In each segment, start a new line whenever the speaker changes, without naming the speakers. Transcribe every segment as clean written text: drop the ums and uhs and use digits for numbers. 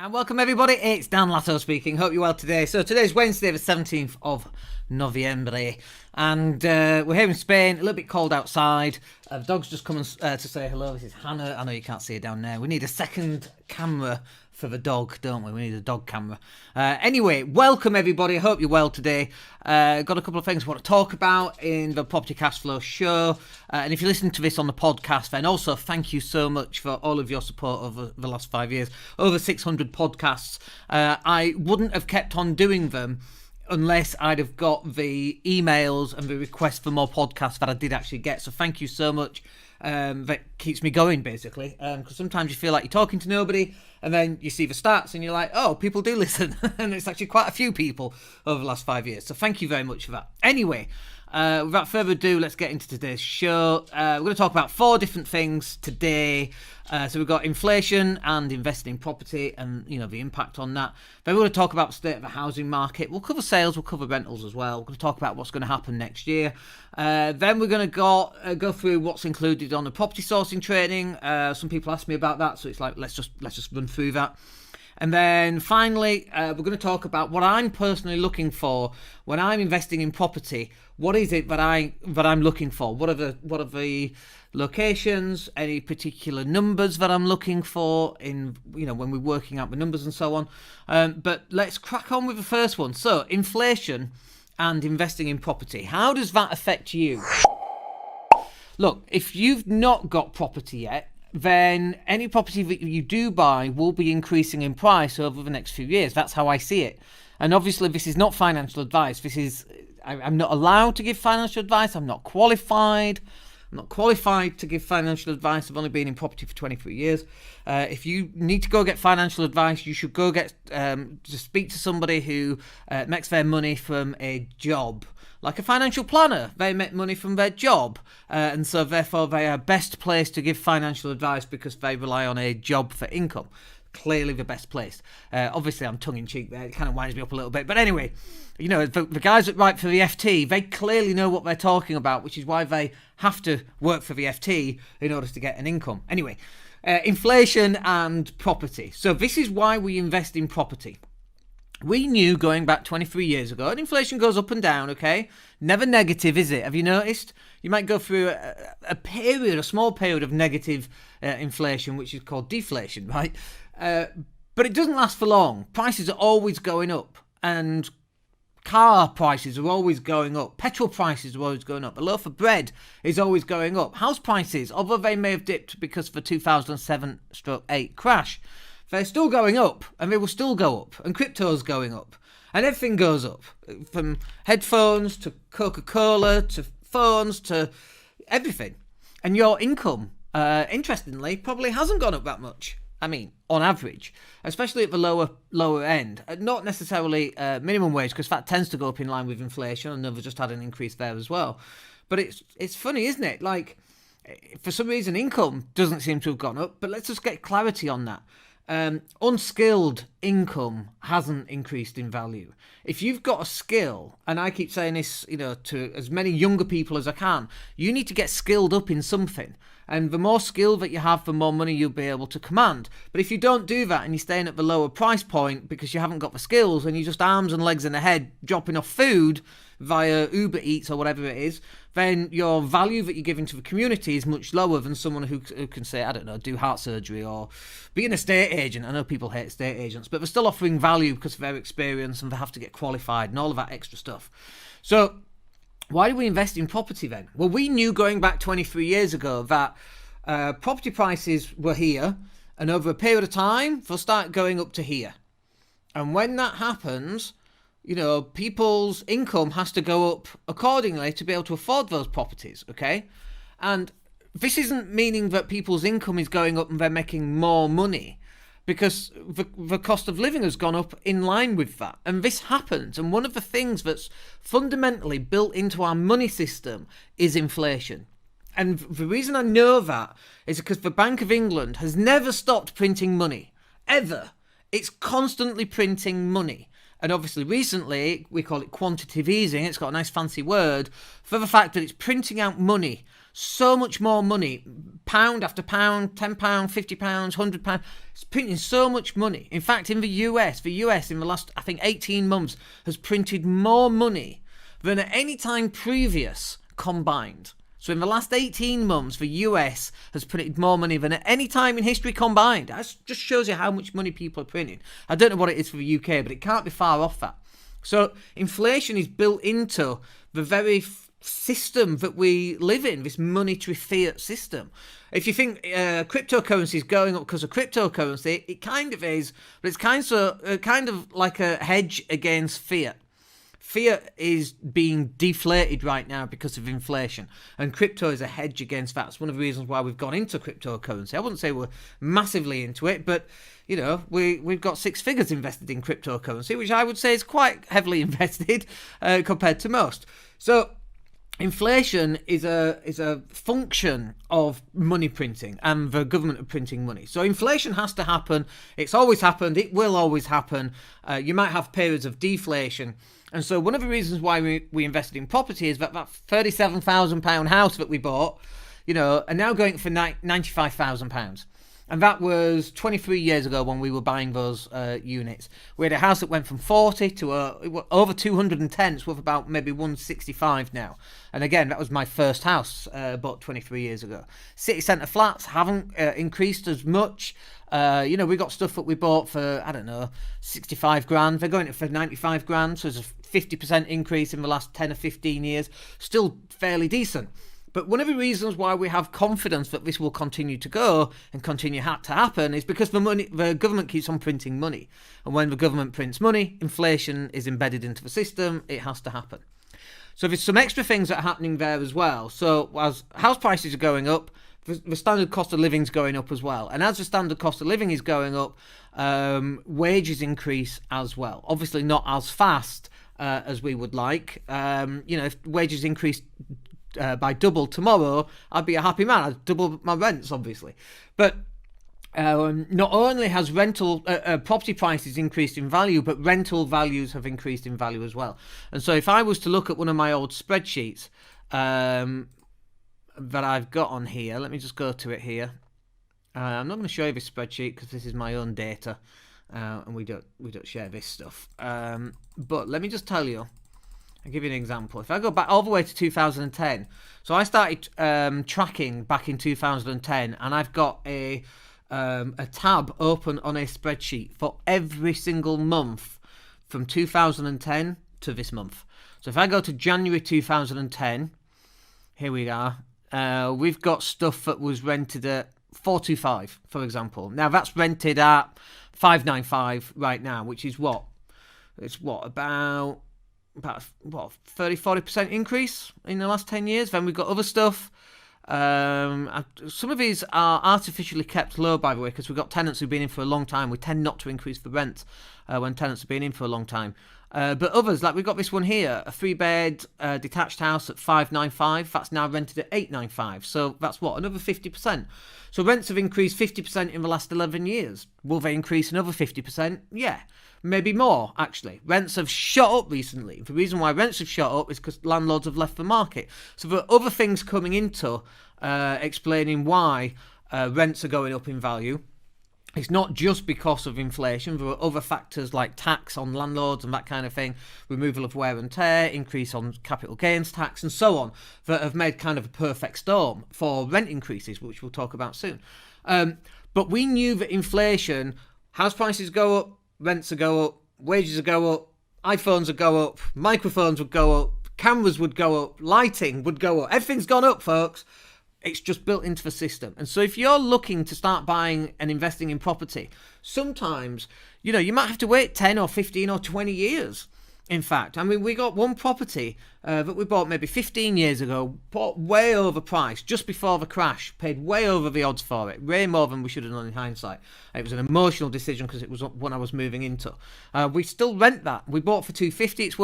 And welcome everybody, it's Dan Latto speaking. Hope you're well today. So today's Wednesday the 17th of November and we're here in Spain, a little bit cold outside. The dog's just coming to say hello. This is Hannah. I know you can't see her down there. We need a second camera for the dog, don't we? We need a dog camera. Anyway, welcome everybody. I hope you're well today. Got a couple of things I want to talk about in the Property Cashflow Show. And if you listen to this on the podcast, then also thank you so much for all of your support over the last 5 years. Over 600 podcasts. I wouldn't have kept on doing them unless I'd have got the emails and the requests for more podcasts that I did actually get. So thank you so much. That keeps me going, basically. Because sometimes you feel like you're talking to nobody, and then you see the stats and you're like, oh, people do listen. And it's actually quite a few people over the last 5 years. So thank you very much for that. Anyway, without further ado, let's get into today's show. We're going to talk about 4 different things today. So we've got inflation and investing in property and, you know, the impact on that. Then we're going to talk about the state of the housing market. We'll cover sales, we'll cover rentals as well. We're going to talk about what's going to happen next year. Then we're going to go through what's included on the property sourcing training. Some people ask me about that, so it's like, let's just run through that. And then finally, we're going to talk about what I'm personally looking for when I'm investing in property. What is it that I'm looking for? What are the locations? Any particular numbers that I'm looking for in, you know, when we're working out the numbers and so on. But let's crack on with the first one. So, inflation and investing in property. How does that affect you? Look, if you've not got property yet, then any property that you do buy will be increasing in price over the next few years. That's how I see it. And obviously, this is not financial advice. I'm not allowed to give financial advice. I'm not qualified. I'm not qualified to give financial advice. I've only been in property for 23 years. If you need to go get financial advice, you should go get to speak to somebody who makes their money from a job. Like a financial planner, they make money from their job, and so therefore they are best placed to give financial advice because they rely on a job for income. Clearly the best place. Obviously I'm tongue-in-cheek there, it kind of winds me up a little bit, but anyway, you know, the guys that write for the FT, they clearly know what they're talking about, which is why they have to work for the FT in order to get an income. Anyway, inflation and property. So this is why we invest in property. We knew going back 23 years ago, and inflation goes up and down, okay? Never negative, is it? Have you noticed? You might go through a small period of negative inflation, which is called deflation, right? But it doesn't last for long. Prices are always going up, and car prices are always going up. Petrol prices are always going up. A loaf of bread is always going up. House prices, although they may have dipped because of the 2007/8 crash, they're still going up, and they will still go up, and crypto's going up, and everything goes up, from headphones to Coca-Cola to phones to everything. And your income, interestingly, probably hasn't gone up that much. I mean, on average, especially at the lower end. Not necessarily minimum wage, because that tends to go up in line with inflation, and they've just had an increase there as well. But it's funny, isn't it? Like, for some reason, income doesn't seem to have gone up, but let's just get clarity on that. Unskilled income hasn't increased in value. If you've got a skill, and I keep saying this, you know, to as many younger people as I can, you need to get skilled up in something. And the more skill that you have, the more money you'll be able to command. But if you don't do that and you're staying at the lower price point because you haven't got the skills and you're just arms and legs and a head dropping off food via Uber Eats or whatever it is, then your value that you're giving to the community is much lower than someone who can say, I don't know, do heart surgery or be an estate agent. I know people hate estate agents, but they're still offering value because of their experience and they have to get qualified and all of that extra stuff. So why do we invest in property then? Well, we knew going back 23 years ago that property prices were here, and over a period of time, they'll start going up to here. And when that happens, you know, people's income has to go up accordingly to be able to afford those properties, okay? And this isn't meaning that people's income is going up and they're making more money, because the cost of living has gone up in line with that. And this happens. And one of the things that's fundamentally built into our money system is inflation. And the reason I know that is because the Bank of England has never stopped printing money, ever. It's constantly printing money. And obviously recently, we call it quantitative easing. It's got a nice fancy word for the fact that it's printing out money So much more money, pound after pound, £10, £50, £100. It's printing so much money. In fact, in the US in the last, I think, 18 months has printed more money than at any time previous combined. So in the last 18 months, the US has printed more money than at any time in history combined. That just shows you how much money people are printing. I don't know what it is for the UK, but it can't be far off that. So inflation is built into the very system that we live in, this monetary fiat system. If you think cryptocurrency is going up because of cryptocurrency, it kind of is, but it's kind of like a hedge against fiat. Fiat is being deflated right now because of inflation, and crypto is a hedge against that. It's one of the reasons why we've gone into cryptocurrency. I wouldn't say we're massively into it, but you know, we've got 6 figures invested in cryptocurrency, which I would say is quite heavily invested compared to most. So inflation is a function of money printing and the government of printing money. So inflation has to happen. It's always happened. It will always happen. You might have periods of deflation. And so one of the reasons why we invested in property is that £37,000 house that we bought, you know, are now going for £95,000. And that was 23 years ago when we were buying those units. We had a house that went from 40 to over 210. It's worth about maybe 165 now. And again, that was my first house bought 23 years ago. City centre flats haven't increased as much. You know, we got stuff that we bought for, I don't know, 65 grand. They're going for 95 grand. So there's a 50% increase in the last 10 or 15 years. Still fairly decent. But one of the reasons why we have confidence that this will continue to go and continue to happen is because the government keeps on printing money. And when the government prints money, inflation is embedded into the system. It has to happen. So there's some extra things that are happening there as well. So as house prices are going up, the standard cost of living is going up as well. And as the standard cost of living is going up, wages increase as well. Obviously not as fast as we would like. You know, if wages increase by double tomorrow, I'd be a happy man. I'd double my rents, obviously. But not only has rental property prices increased in value, but rental values have increased in value as well. And so if I was to look at one of my old spreadsheets that I've got on here, let me just go to it here. I'm not going to show you this spreadsheet because this is my own data, and we don't share this stuff. But let me just tell you. I'll give you an example. If I go back all the way to 2010, so I started tracking back in 2010, and I've got a tab open on a spreadsheet for every single month from 2010 to this month. So if I go to January 2010, here we are. We've got stuff that was rented at 425, for example. Now that's rented at 595 right now, which is what? It's what, about 30-40% increase in the last 10 years. Then we've got other stuff. Some of these are artificially kept low, by the way, because we've got tenants who've been in for a long time. We tend not to increase the rent when tenants have been in for a long time. But others, like we've got this one here, a 3-bed detached house at 595. That's now rented at 895. So that's what, another 50%. So rents have increased 50% in the last 11 years. Will they increase another 50%? Yeah. Maybe more, actually. Rents have shot up recently. The reason why rents have shot up is because landlords have left the market. So there are other things coming into explaining why rents are going up in value. It's not just because of inflation. There are other factors like tax on landlords and that kind of thing, removal of wear and tear, increase on capital gains tax, and so on, that have made kind of a perfect storm for rent increases, which we'll talk about soon. But we knew that inflation, house prices go up, rents will go up, wages will go up, iPhones will go up, microphones would go up, cameras would go up, lighting would go up. Everything's gone up, folks. It's just built into the system. And so if you're looking to start buying and investing in property, sometimes, you know, you might have to wait 10 or 15 or 20 years. In fact, I mean, we got one property that we bought maybe 15 years ago, bought way overpriced just before the crash, paid way over the odds for it, way more than we should have done in hindsight. It was an emotional decision because it was one I was moving into. We still rent that. We bought for 250. It's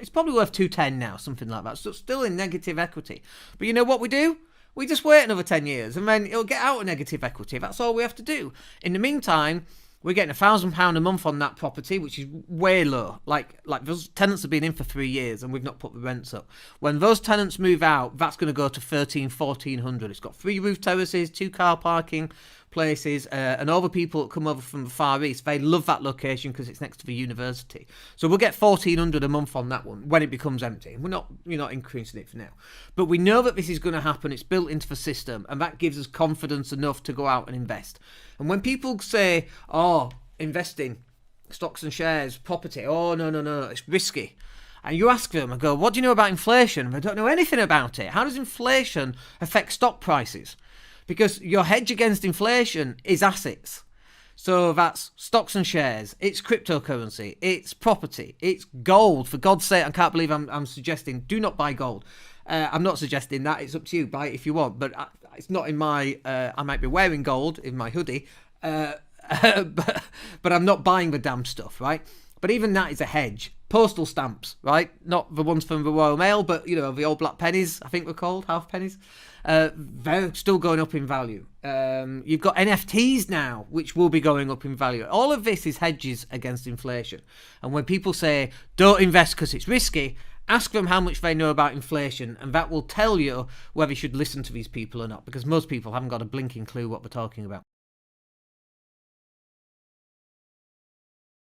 probably worth 210 now, something like that. So it's still in negative equity. But you know what we do? We just wait another 10 years and then it'll get out of negative equity. That's all we have to do. In the meantime, we're getting £1,000 a month on that property, which is way low. Like those tenants have been in for 3 years and we've not put the rents up. When those tenants move out, that's going to go to 1,400. It's got 3 roof terraces, 2 car parking places, and all the people that come over from the Far East, they love that location because it's next to the university. So we'll get 1,400 a month on that one when it becomes empty. We're not increasing it for now, but we know that this is going to happen. It's built into the system, and that gives us confidence enough to go out and invest. And when people say, "Oh, investing, stocks and shares, property, oh no, it's risky," and you ask them and go, "What do you know about inflation?" They don't know anything about it. How does inflation affect stock prices? Because your hedge against inflation is assets. So that's stocks and shares, it's cryptocurrency, it's property, it's gold. For God's sake, I can't believe I'm suggesting do not buy gold. I'm not suggesting that. It's up to you. Buy it if you want. But it's not in my... I might be wearing gold in my hoodie. But I'm not buying the damn stuff, right? But even that is a hedge. Postal stamps, right? Not the ones from the Royal Mail, but, the old black pennies, I think they're called, half pennies. They're still going up in value. You've got NFTs now, which will be going up in value. All of this is hedges against inflation. And when people say, don't invest because it's risky, ask them how much they know about inflation, and that will tell you whether you should listen to these people or not, because most people haven't got a blinking clue what they're talking about.